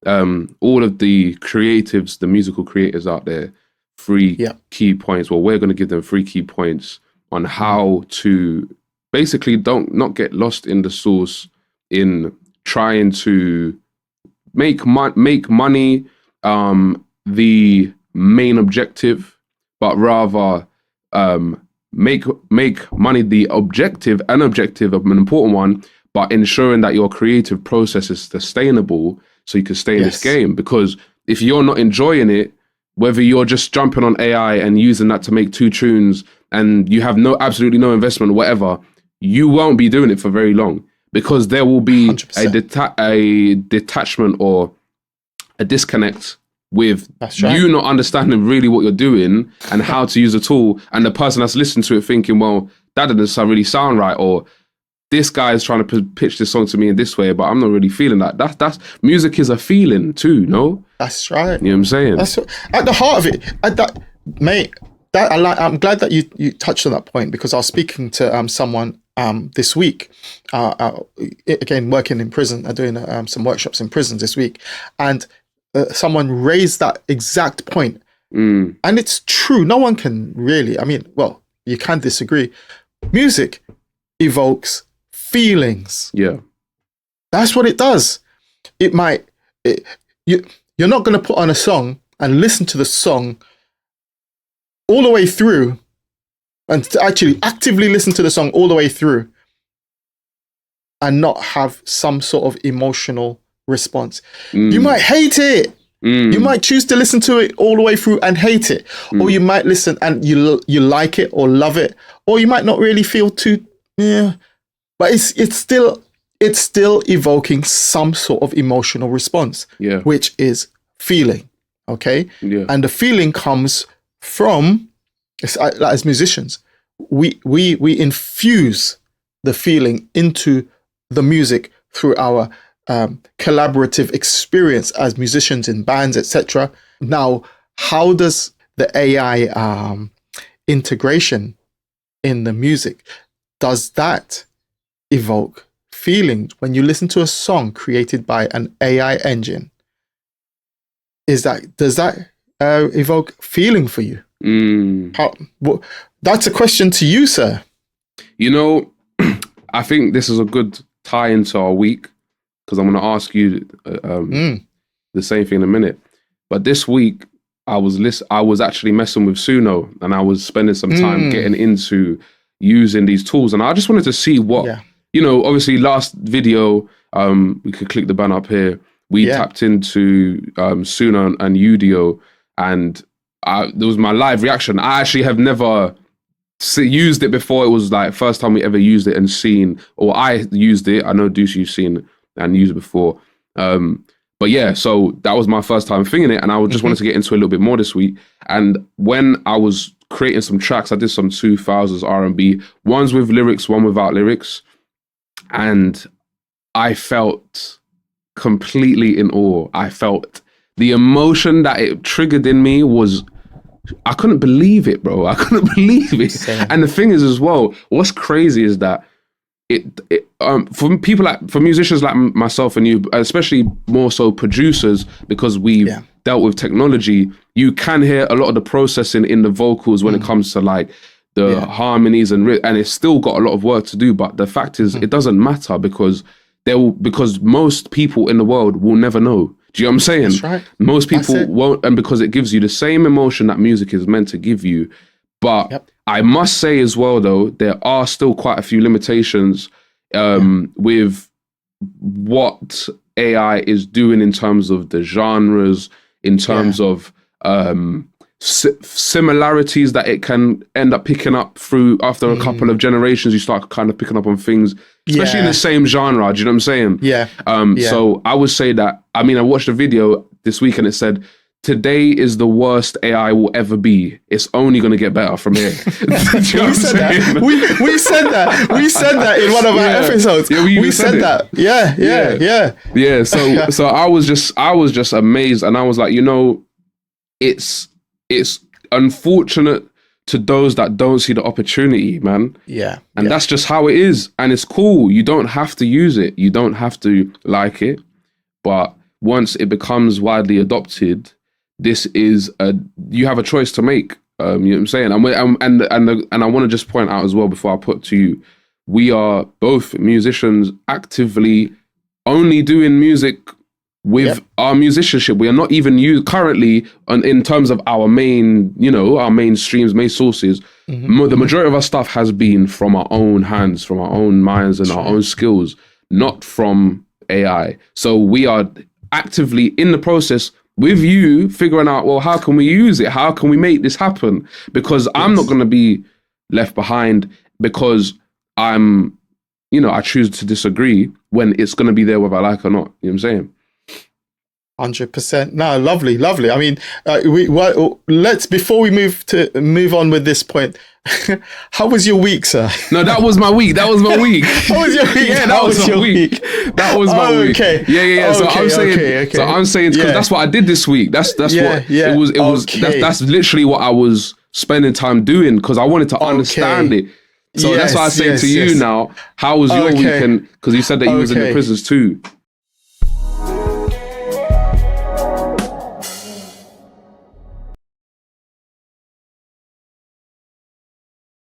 all of the creatives, the musical creators out there, three key points. Well, we're going to give them 3 key points on how to basically not get lost in the source in trying to make money the main objective, but rather make money the objective, an important one, but ensuring that your creative process is sustainable so you can stay in this game. Because if you're not enjoying it, whether you're just jumping on AI and using that to make 2 tunes and you have absolutely no investment or whatever, you won't be doing it for very long, because there will be a detachment or a disconnect with you not understanding really what you're doing and how to use a tool, and the person that's listening to it thinking, well, that doesn't really sound right, or this guy is trying to pitch this song to me in this way, but I'm not really feeling that. That's music is a feeling too, no? That's right. You know what I'm saying? That's at the heart of it. I'm glad that you touched on that point, because I was speaking to someone this week, again working in prison, doing some workshops in prisons this week, and someone raised that exact point, and it's true. No one can really. I mean, well, you can disagree. Music evokes feelings. Yeah, that's what it does. You're not going to put on a song and listen to the song all the way through, and to actually actively listen to the song all the way through, and not have some sort of emotional response. You might hate it. You might choose to listen to it all the way through and hate it, or you might listen and you like it or love it, or you might not really feel too. But it's still evoking some sort of emotional response, which is feeling. Okay, and the feeling comes from, as musicians, we infuse the feeling into the music through our collaborative experience as musicians in bands, etc. Now, how does the AI integration in the music, does that evoke feelings when you listen to a song created by an AI engine? Does that evoke feeling for you? That's a question to you, sir. You know, I think this is a good tie into our week, because I'm going to ask you the same thing in a minute. But this week, I was actually messing with Suno, and I was spending some time getting into using these tools, and I just wanted to see what, obviously last video, we could click the banner up here. We tapped into Suno and Udio, and there was my live reaction. I actually have never used it before. It was like first time we ever used it and seen, or I used it. I know Duce, you've seen and used it before. But yeah, so that was my first time thinking it, and I just wanted to get into a little bit more this week. And when I was creating some tracks, I did some 2000s R&B, ones with lyrics, one without lyrics, and I felt completely in awe. I felt the emotion that it triggered in me was, I couldn't believe it, bro. I couldn't believe it. Same. And the thing is as well, what's crazy is that for musicians like myself and you, especially more so producers, because we've dealt with technology, you can hear a lot of the processing in the vocals when it comes to like the harmonies and it's still got a lot of work to do. But the fact is, it doesn't matter, because most people in the world will never know. Do you know what I'm saying? That's right. Most people won't, and because it gives you the same emotion that music is meant to give you. But I must say as well, though, there are still quite a few limitations with what AI is doing in terms of the genres, in terms of similarities that it can end up picking up through after a couple of generations. You start kind of picking up on things, especially in the same genre. Do you know what I'm saying? So I would say that, I mean, I watched a video this week and it said, today is the worst AI will ever be. It's only going to get better from here. We said that. We said that in one of our episodes. Yeah, we said that. Yeah. So I was just amazed, and I was like, it's unfortunate to those that don't see the opportunity, man. Yeah. And that's just how it is. And it's cool. You don't have to use it. You don't have to like it. But once it becomes widely adopted, this is you have a choice to make. You know what I'm saying? And I want to just point out as well before I put to you, we are both musicians actively only doing music with our musicianship. We are not even currently in terms of our main, our main streams, main sources. The majority of our stuff has been from our own hands, from our own minds and our own skills, not from AI. So we are actively in the process with you figuring out, well, how can we use it? How can we make this happen? Because I'm not going to be left behind because I choose to disagree when it's going to be there whether I like or not. You know what I'm saying? 100%. No, lovely. I mean, let's before we move on with this point. How was your week, sir? No, that was my week. How was your week? Yeah, that was my week. That was my week. Okay. Yeah. So I'm saying because that's what I did this week. That's what it was. That's literally what I was spending time doing because I wanted to understand it. So that's why I say to you now, how was your weekend? Because you said that you was in the prisons too.